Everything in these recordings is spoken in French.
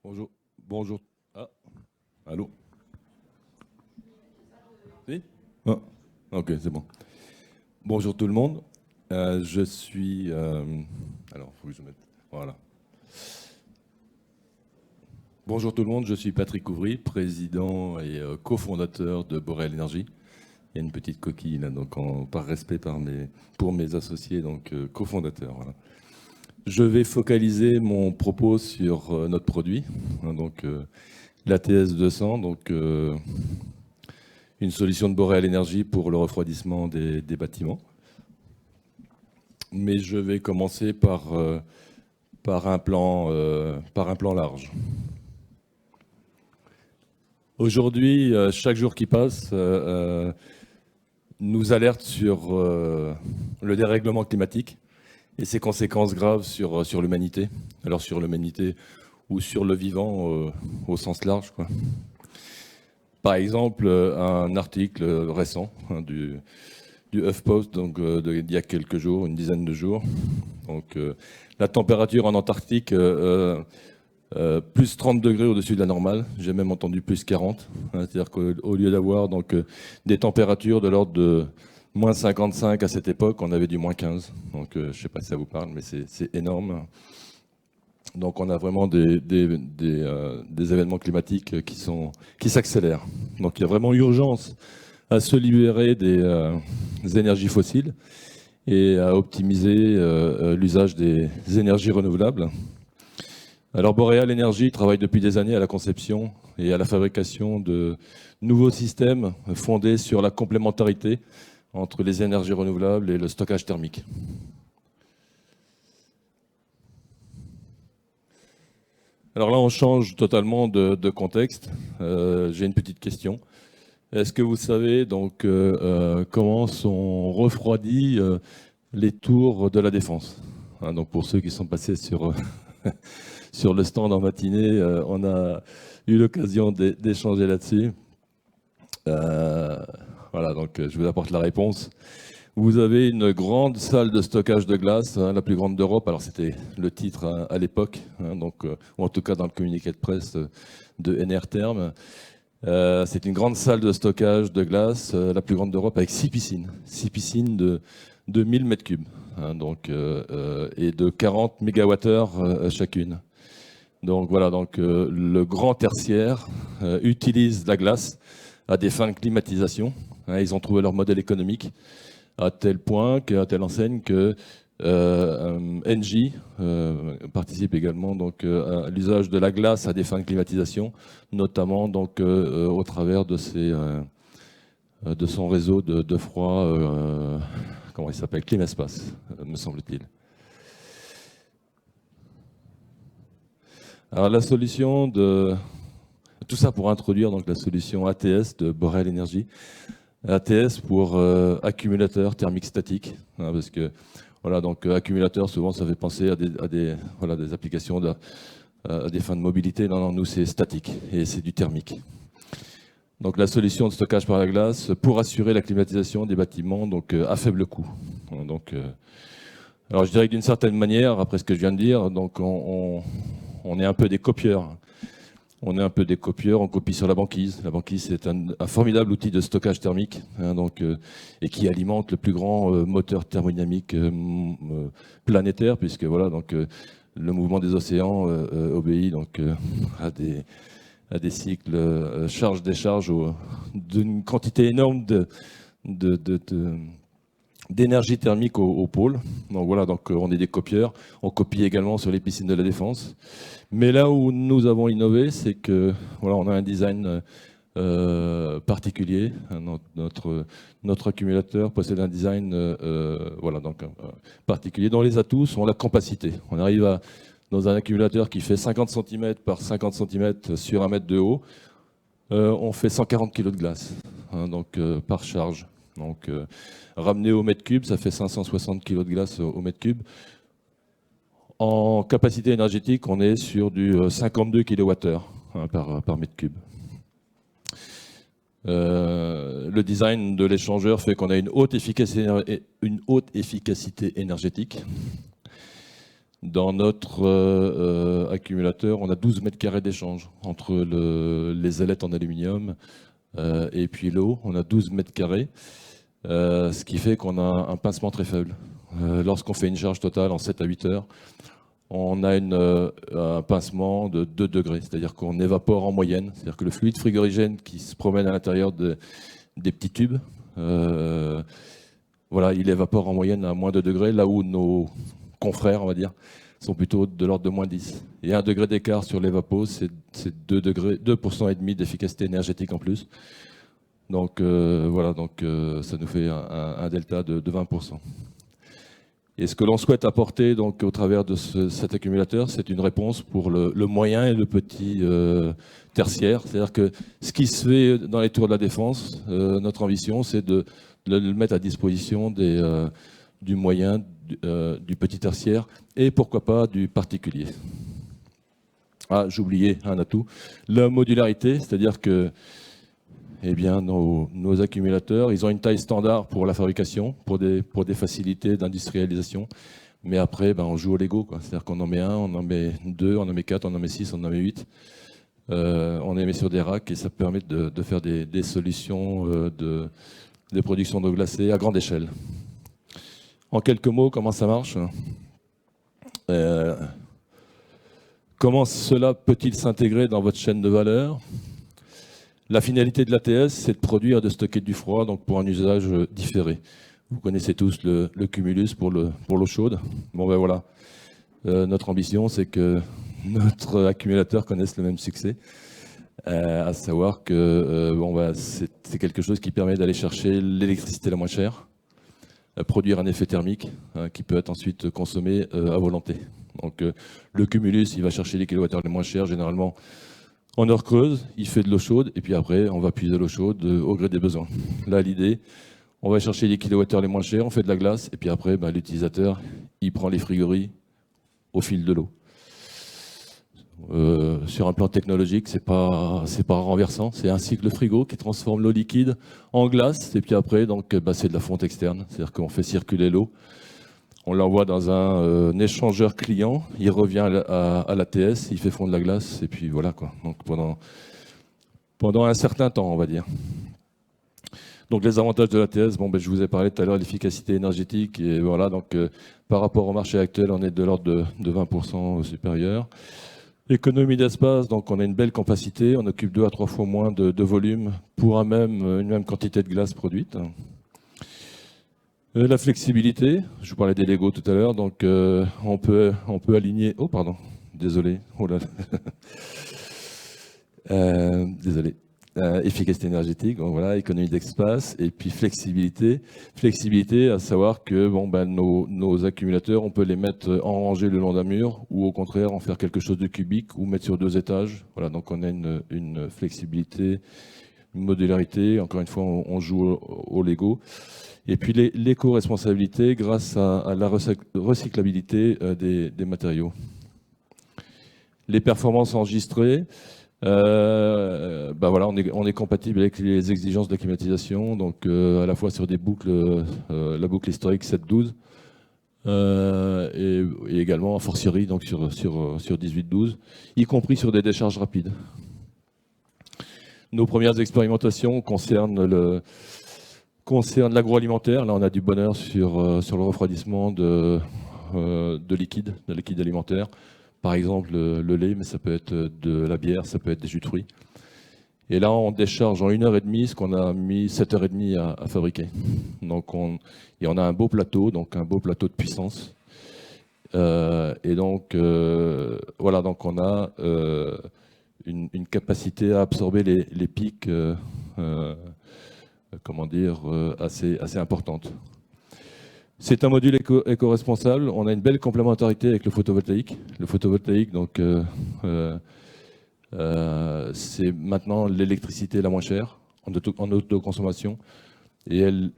Bonjour. Bonjour. Ah, allô? Oui? Ah, ok, c'est bon. Bonjour tout le monde. Je suis. Alors, il faut que je mette. Voilà. Bonjour tout le monde, je suis Patrick Ouvry, président et cofondateur de Boréal Énergie. Il y a une petite coquille là, donc par respect pour mes associés, donc cofondateurs. Voilà. Je vais focaliser mon propos sur notre produit, hein, donc l'ATS 200, donc une solution de Boréal Énergie pour le refroidissement des bâtiments. Mais je vais commencer par un plan large. Aujourd'hui, chaque jour qui passe nous alerte sur le dérèglement climatique et ses conséquences graves sur l'humanité. Alors sur l'humanité ou sur le vivant au sens large, quoi. Par exemple, un article récent du HuffPost, donc d'il y a quelques jours, une dizaine de jours. Donc, la température en Antarctique, plus 30 degrés au-dessus de la normale. J'ai même entendu plus 40. Hein, c'est-à-dire qu'au lieu d'avoir donc, des températures de l'ordre de moins 55 à cette époque, on avait du moins 15. Donc, je ne sais pas si ça vous parle, mais c'est énorme. Donc on a vraiment des événements climatiques qui s'accélèrent. Donc il y a vraiment urgence à se libérer des énergies fossiles et à optimiser l'usage des énergies renouvelables. Alors Boréal Énergie travaille depuis des années à la conception et à la fabrication de nouveaux systèmes fondés sur la complémentarité entre les énergies renouvelables et le stockage thermique. Alors là, on change totalement de contexte. J'ai une petite question. Est-ce que vous savez donc comment sont refroidis les tours de la Défense? Hein, donc pour ceux qui sont passés sur le stand en matinée, on a eu l'occasion d'échanger là-dessus. Voilà, donc je vous apporte la réponse. Vous avez une grande salle de stockage de glace, hein, la plus grande d'Europe. Alors c'était le titre hein, à l'époque, hein, donc, ou en tout cas dans le communiqué de presse de Enertherm. C'est une grande salle de stockage de glace, la plus grande d'Europe, avec 6 piscines. 6 piscines de 1000 mètres cubes, hein, donc, et de 40 mégawattheures chacune. Donc voilà, donc, le grand tertiaire utilise la glace à des fins de climatisation. Hein, ils ont trouvé leur modèle économique à tel point, à telle enseigne que Engie participe également donc, à l'usage de la glace à des fins de climatisation, notamment donc, au travers de son réseau de froid, comment il s'appelle, Climespace, me semble-t-il. Alors la solution tout ça pour introduire donc, la solution ATS de Boréal Énergie. ATS pour accumulateur thermique statique, hein, parce que voilà, donc accumulateur, souvent ça fait penser à des applications à des fins de mobilité. Non, non, nous c'est statique et c'est du thermique. Donc la solution de stockage par la glace pour assurer la climatisation des bâtiments donc à faible coût. Donc, alors je dirais que d'une certaine manière, après ce que je viens de dire, donc on est un peu des copieurs. On est un peu des copieurs, on copie sur la banquise. La banquise, c'est un formidable outil de stockage thermique hein, donc, et qui alimente le plus grand moteur thermodynamique planétaire, puisque voilà, donc, le mouvement des océans obéit donc, à des cycles charge-décharge d'une quantité énorme d'énergie thermique au pôle. Donc voilà, donc on est des copieurs. On copie également sur les piscines de la Défense. Mais là où nous avons innové, c'est que voilà, on a un design particulier. Notre accumulateur possède un design voilà, donc, particulier dont les atouts sont la compacité. On arrive dans un accumulateur qui fait 50 cm par 50 cm sur 1 mètre de haut. On fait 140 kg de glace hein, donc, par charge. Donc, ramené au mètre cube, ça fait 560 kg de glace au mètre cube. En capacité énergétique, on est sur du 52 kWh hein, par mètre cube. Le design de l'échangeur fait qu'on a une haute efficacité énergétique. Dans notre accumulateur, on a 12 mètres carrés d'échange entre les ailettes en aluminium et puis l'eau. On a 12 mètres carrés, ce qui fait qu'on a un pincement très faible. Lorsqu'on fait une charge totale en 7 à 8 heures, on a un pincement de 2 degrés, c'est-à-dire qu'on évapore en moyenne, c'est-à-dire que le fluide frigorigène qui se promène à l'intérieur des petits tubes, voilà, il évapore en moyenne à moins 2 degrés, là où nos confrères, on va dire, sont plutôt de l'ordre de moins 10. Et 1 degré d'écart sur l'évapo, c'est 2 degrés, 2% et demi d'efficacité énergétique en plus. Donc voilà, donc ça nous fait un delta de 20%. Et ce que l'on souhaite apporter donc, au travers de cet accumulateur, c'est une réponse pour le moyen et le petit tertiaire. C'est-à-dire que ce qui se fait dans les tours de la Défense, notre ambition, c'est de le mettre à disposition du moyen, du petit tertiaire et pourquoi pas du particulier. Ah, j'oubliais un atout, la modularité, c'est-à-dire que eh bien, nos accumulateurs, ils ont une taille standard pour la fabrication, pour des facilités d'industrialisation. Mais après, ben, on joue au Lego. C'est-à-dire qu'on en met 1, on en met 2, on en met 4, on en met 6, on en met 8. On les met sur des racks et ça permet de faire des solutions de production d'eau glacée à grande échelle. En quelques mots, comment ça marche ? Comment cela peut-il s'intégrer dans votre chaîne de valeur ? La finalité de l'ATS, c'est de produire et de stocker du froid, donc pour un usage différé. Vous connaissez tous le cumulus pour l'eau chaude. Bon ben voilà, notre ambition, c'est que notre accumulateur connaisse le même succès, à savoir que bon, ben, c'est quelque chose qui permet d'aller chercher l'électricité la moins chère, produire un effet thermique qui peut être ensuite consommé à volonté. Donc le cumulus, il va chercher les kilowattheures les moins chers, généralement en heure creuse, il fait de l'eau chaude, et puis après, on va puiser l'eau chaude au gré des besoins. Là, l'idée, on va chercher les kilowattheures les moins chers, on fait de la glace, et puis après, ben, l'utilisateur, il prend les frigories au fil de l'eau. Sur un plan technologique, c'est pas renversant, c'est un cycle frigo qui transforme l'eau liquide en glace, et puis après, donc, ben, c'est de la fonte externe, c'est-à-dire qu'on fait circuler l'eau. On l'envoie dans un échangeur client, il revient à l'ATS, il fait fondre la glace, et puis voilà quoi. Donc pendant un certain temps, on va dire. Donc les avantages de l'ATS, bon, ben, je vous ai parlé tout à l'heure de l'efficacité énergétique, et voilà, donc par rapport au marché actuel, on est de l'ordre de 20% supérieur. Économie d'espace, donc on a une belle capacité, on occupe 2 à 3 fois moins de volume pour une même quantité de glace produite. La flexibilité, je vous parlais des Lego tout à l'heure, donc on peut aligner... Oh pardon, désolé. Oh là là. Désolé. Efficacité énergétique, donc voilà, économie d'espace, et puis flexibilité. Flexibilité, à savoir que bon, ben, nos accumulateurs, on peut les mettre en rangée le long d'un mur, ou au contraire en faire quelque chose de cubique, ou mettre sur 2 étages. Voilà, donc on a une flexibilité, une modularité. Encore une fois, on joue au Lego. Et puis l'éco-responsabilité grâce à la recyclabilité des matériaux. Les performances enregistrées, bah voilà, on est compatible avec les exigences de la climatisation, donc à la fois sur des boucles, la boucle historique 7-12, et également a fortiori donc sur 18-12, y compris sur des décharges rapides. Nos premières expérimentations concernent l'agroalimentaire. Là, on a du bonheur sur le refroidissement de liquide alimentaire. Par exemple, le lait, mais ça peut être de la bière, ça peut être des jus de fruits. Et là, on décharge en 1h30 ce qu'on a mis 7h30 à fabriquer. Donc, on a un beau plateau, donc un beau plateau de puissance. Et donc, voilà, donc on a une capacité à absorber les pics, comment dire, assez importante. C'est un module éco-responsable. On a une belle complémentarité avec le photovoltaïque. Le photovoltaïque, donc, c'est maintenant l'électricité la moins chère en autoconsommation. Et elle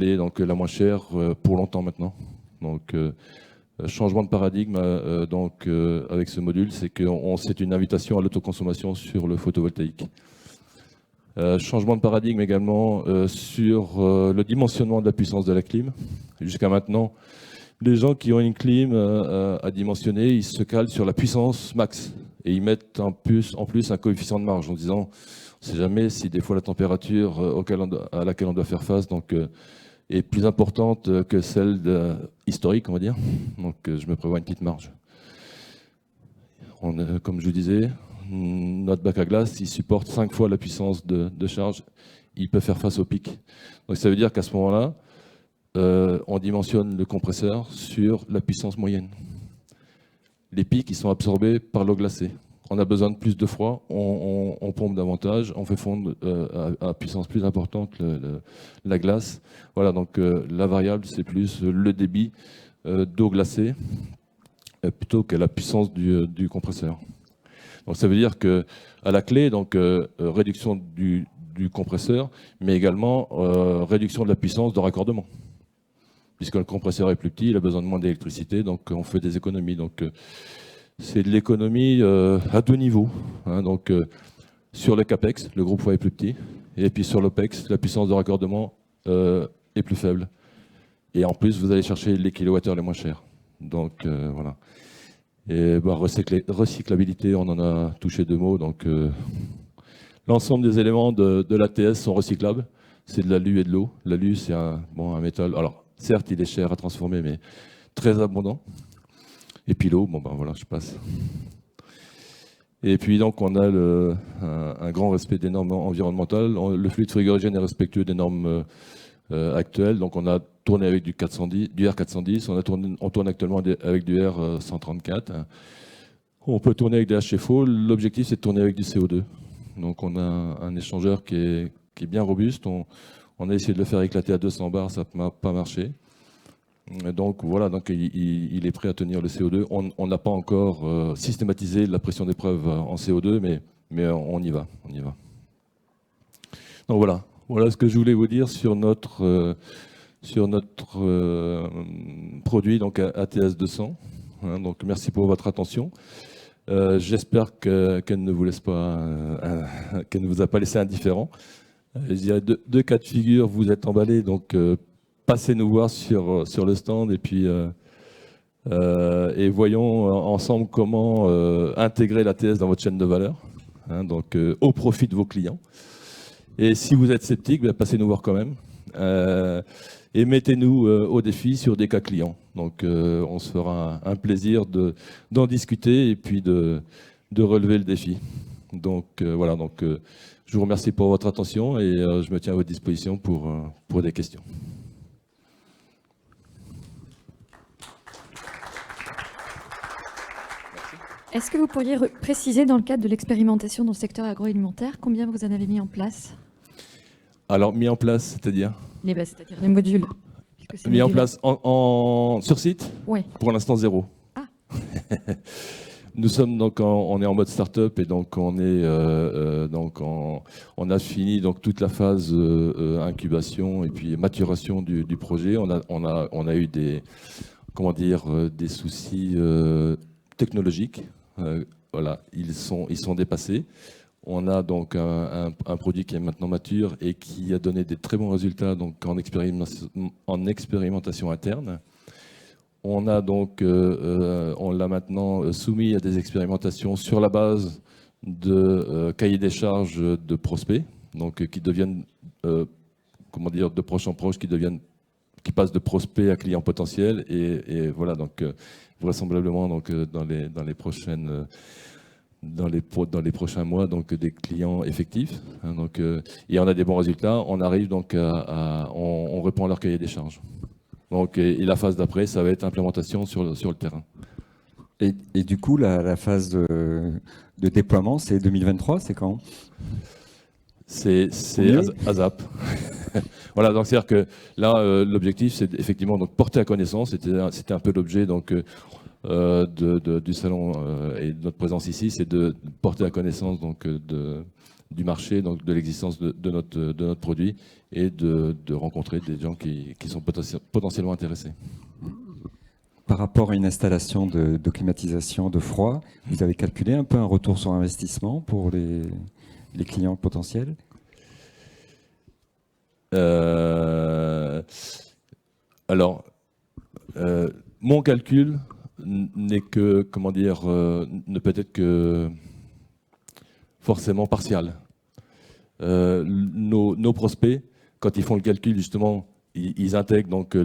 est donc la moins chère pour longtemps maintenant. Donc, changement de paradigme donc, avec ce module, c'est une invitation à l'autoconsommation sur le photovoltaïque. Changement de paradigme également sur le dimensionnement de la puissance de la clim. Jusqu'à maintenant, les gens qui ont une clim à dimensionner, ils se calent sur la puissance max. Et ils mettent en plus un coefficient de marge en disant, on ne sait jamais si des fois la température à laquelle on doit faire face est plus importante que celle historique, on va dire. Donc je me prévois une petite marge. Comme je vous disais, notre bac à glace, il supporte 5 fois la puissance de charge. Il peut faire face au pic. Donc ça veut dire qu'à ce moment-là, on dimensionne le compresseur sur la puissance moyenne. Les pics, ils sont absorbés par l'eau glacée. On a besoin de plus de froid, on pompe davantage, on fait fondre à puissance plus importante la glace. Voilà, donc la variable, c'est plus le débit d'eau glacée plutôt que la puissance du compresseur. Donc ça veut dire que à la clé, donc réduction du compresseur, mais également réduction de la puissance de raccordement. Puisque le compresseur est plus petit, il a besoin de moins d'électricité, donc on fait des économies. Donc c'est de l'économie à deux niveaux. Hein, donc sur le CAPEX, le groupe foie est plus petit, et puis sur l'OPEX, la puissance de raccordement est plus faible. Et en plus, vous allez chercher les kilowattheures les moins chers. Donc voilà. Et recyclabilité, on en a touché deux mots. Donc l'ensemble des éléments de l'ATS sont recyclables. C'est de l'alu et de l'eau. L'alu, c'est un métal. Alors, certes, il est cher à transformer, mais très abondant. Et puis l'eau, bon ben voilà, je passe. Et puis donc, on a un grand respect des normes environnementales. Le fluide frigorigène est respectueux des normes actuelles. Donc, on a tourné avec du R410. On tourne actuellement avec du R134. On peut tourner avec des HFO. L'objectif, c'est de tourner avec du CO2. Donc, on a un échangeur qui est bien robuste. On a essayé de le faire éclater à 200 bars, ça n'a pas marché. Donc voilà, donc il est prêt à tenir le CO2. On n'a pas encore systématisé la pression d'épreuve en CO2, mais on y va. Donc voilà ce que je voulais vous dire sur notre produit, donc ATS 200. Hein, donc merci pour votre attention. J'espère qu'elle ne vous a pas laissé indifférent. Il y a deux cas de figure, vous êtes emballés, donc passez nous voir sur le stand et puis et voyons ensemble comment intégrer l'ATS dans votre chaîne de valeur, hein, donc au profit de vos clients. Et si vous êtes sceptique, ben, passez nous voir quand même. Et mettez-nous au défi sur des cas clients. Donc on se fera un plaisir d'en discuter et puis de relever le défi. Donc voilà, donc je vous remercie pour votre attention et je me tiens à votre disposition pour des questions. Est-ce que vous pourriez préciser, dans le cadre de l'expérimentation dans le secteur agroalimentaire, combien vous en avez mis en place? Alors, mis en place, c'est-à-dire c'est-à-dire les modules. Mis en place sur site? Oui. Pour l'instant, 0. Ah. Nous sommes donc on est en mode start-up et donc on a fini donc toute la phase incubation et puis maturation du projet. On a eu des soucis technologiques. Voilà, ils sont dépassés. On a donc un produit qui est maintenant mature et qui a donné des très bons résultats donc en expérimentation interne. On a donc, on l'a maintenant soumis à des expérimentations sur la base de cahiers des charges de prospects, donc qui deviennent, de proche en proche, qui passent de prospects à clients potentiels et voilà donc vraisemblablement donc dans les prochains mois, donc des clients effectifs. Hein, donc, et on a des bons résultats. On arrive donc on répond à leur cahier des charges. Donc, et la phase d'après, ça va être implémentation sur le terrain. Et du coup, la phase de déploiement, c'est 2023, c'est quand? C'est ASAP. Voilà, donc c'est-à-dire que là, l'objectif, c'est effectivement donc porter à connaissance. C'était un peu l'objet donc du salon et de notre présence ici, c'est de porter à connaissance donc du marché, donc de l'existence de notre produit et de rencontrer des gens qui sont potentiellement intéressés. Par rapport à une installation de climatisation de froid, vous avez calculé un peu un retour sur investissement pour les clients potentiels? Alors, mon calcul n'est que, comment dire, ne peut être que forcément partial. Nos prospects, quand ils font le calcul, justement, ils intègrent donc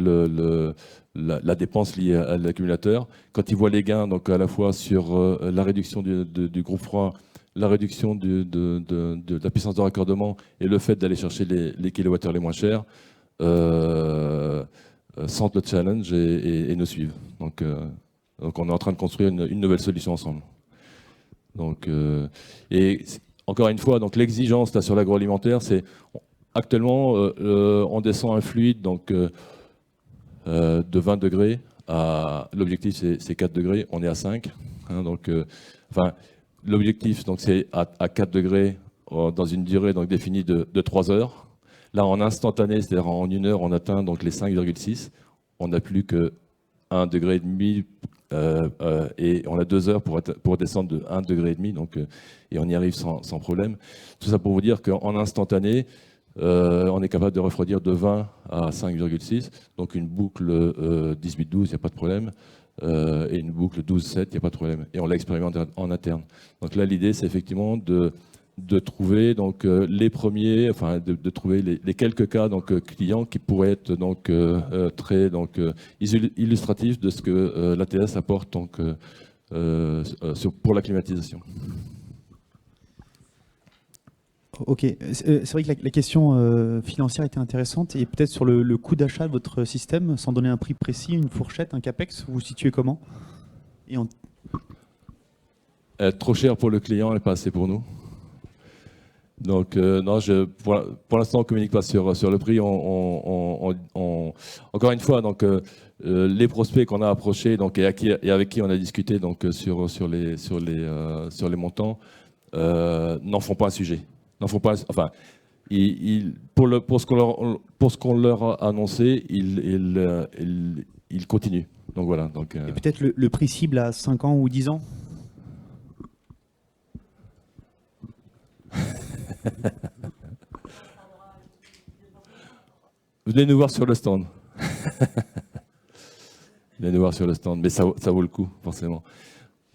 la dépense liée à l'accumulateur. Quand ils voient les gains, donc à la fois sur la réduction du groupe froid, la réduction de la puissance de raccordement et le fait d'aller chercher les kilowattheures les moins chers, sentent le challenge et nous suivent. Donc on est en train de construire une nouvelle solution ensemble. Donc, et encore une fois, donc l'exigence là, sur l'agroalimentaire, c'est actuellement on descend un fluide donc, de 20 degrés à l'objectif c'est 4 degrés, on est à 5. Hein, donc, enfin, l'objectif donc c'est à 4 degrés dans une durée donc définie de 3 heures. Là, en instantané, c'est-à-dire en 1 heure, on atteint donc les 5,6. On n'a plus que 1,5 degré et on a 2 heures pour descendre de 1,5 degré. Donc, et on y arrive sans problème. Tout ça pour vous dire qu'en instantané, on est capable de refroidir de 20 à 5,6. Donc une boucle 18-12, il n'y a pas de problème. Et une boucle 12-7, il n'y a pas de problème. Et on l'expérimente en interne. Donc là, l'idée, c'est effectivement de trouver donc, les premiers, enfin de trouver les quelques cas donc, clients qui pourraient être donc, très donc, illustratifs de ce que l'ATS apporte donc, pour la climatisation. Ok, c'est vrai que la question financière était intéressante et peut-être sur le coût d'achat de votre système, sans donner un prix précis, une fourchette, un capex, vous vous situez comment et Trop cher pour le client et pas assez pour nous. Donc non, pour l'instant on ne communique pas sur le prix. Encore une fois, donc, les prospects qu'on a approchés donc, et avec qui on a discuté donc, sur les montants n'en font pas un sujet. N'en font pas, enfin, pour ce qu'on leur a annoncé, ils continuent. Donc voilà. Donc, et peut-être le prix cible à 5 ans ou 10 ans. Venez nous voir sur le stand. Venez nous voir sur le stand, mais ça vaut le coup, forcément.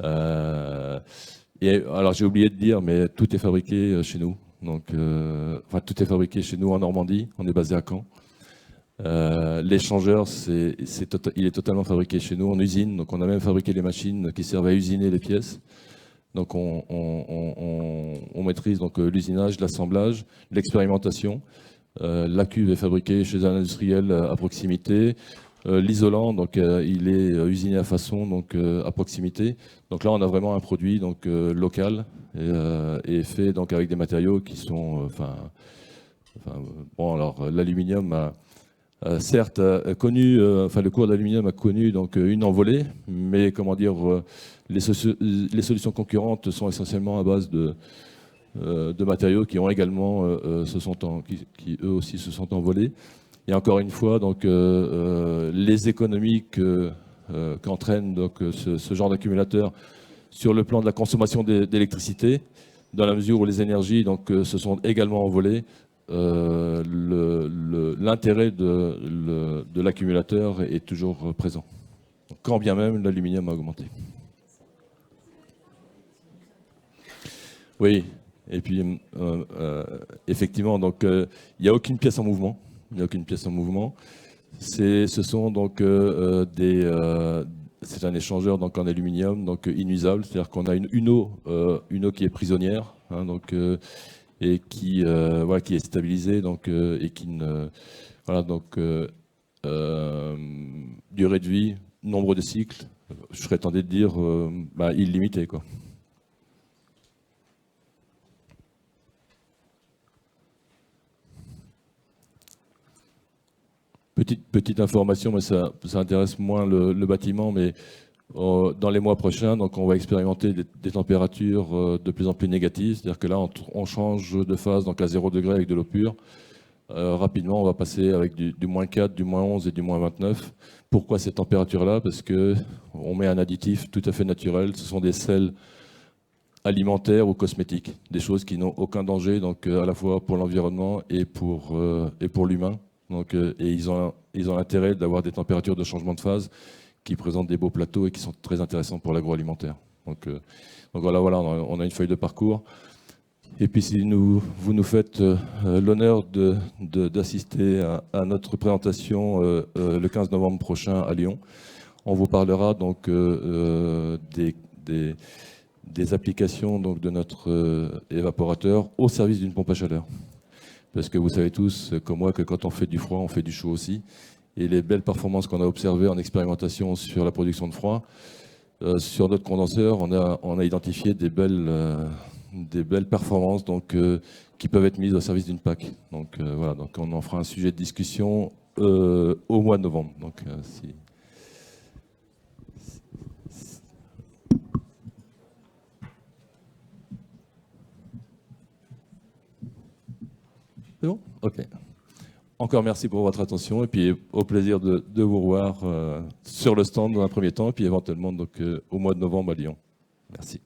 Et alors j'ai oublié de dire, mais tout est fabriqué chez nous. Donc, enfin, tout est fabriqué chez nous en Normandie. On est basé à Caen. L'échangeur, il est totalement fabriqué chez nous en usine. Donc, on a même fabriqué les machines qui servent à usiner les pièces. Donc, on maîtrise donc l'usinage, l'assemblage, l'expérimentation. La cuve est fabriquée chez un industriel à proximité. L'isolant, donc, il est usiné à façon, donc à proximité. Donc là, on a vraiment un produit donc local et fait donc avec des matériaux qui sont, bon, alors l'aluminium a certes connu, enfin le cours de l'aluminium a connu donc une envolée, mais comment dire, les solutions concurrentes sont essentiellement à base de matériaux qui ont également qui eux aussi se sont envolés. Et encore une fois, donc, les économies qu'entraîne donc, ce genre d'accumulateur sur le plan de la consommation d'électricité, dans la mesure où les énergies donc, se sont également envolées, l'intérêt de l'accumulateur est toujours présent, quand bien même l'aluminium a augmenté. Oui, et puis effectivement, donc il n'y a aucune pièce en mouvement. Il n'y a aucune pièce en mouvement. Ce sont donc c'est un échangeur donc en aluminium, donc inuisable, c'est-à-dire qu'on a une eau qui est prisonnière, hein, donc et qui voilà, qui est stabilisée, donc et qui ne voilà donc durée de vie, nombre de cycles, je serais tenté de dire illimité quoi. Petite information, mais ça intéresse moins le bâtiment, mais dans les mois prochains, donc on va expérimenter des températures de plus en plus négatives, c'est-à-dire que là on change de phase donc à 0 degré avec de l'eau pure. Rapidement, on va passer avec du -4, du -11 et du -29. Pourquoi cette température-là? Parce qu'on met un additif tout à fait naturel, ce sont des sels alimentaires ou cosmétiques, des choses qui n'ont aucun danger, donc à la fois pour l'environnement et pour l'humain. Donc, et ils ont l'intérêt d'avoir des températures de changement de phase qui présentent des beaux plateaux et qui sont très intéressants pour l'agroalimentaire. Donc voilà, on a une feuille de parcours. Et puis si vous nous faites l'honneur d'assister à notre présentation le 15 novembre prochain à Lyon, on vous parlera donc des applications donc, de notre évaporateur au service d'une pompe à chaleur. Parce que vous savez tous, comme moi, que quand on fait du froid, on fait du chaud aussi. Et les belles performances qu'on a observées en expérimentation sur la production de froid, sur notre condenseur, on a identifié des belles performances donc, qui peuvent être mises au service d'une PAC. Donc voilà, donc on en fera un sujet de discussion au mois de novembre. Donc, c'est bon ? Ok. Encore merci pour votre attention et puis au plaisir de vous revoir sur le stand dans un premier temps et puis éventuellement donc, au mois de novembre à Lyon. Merci.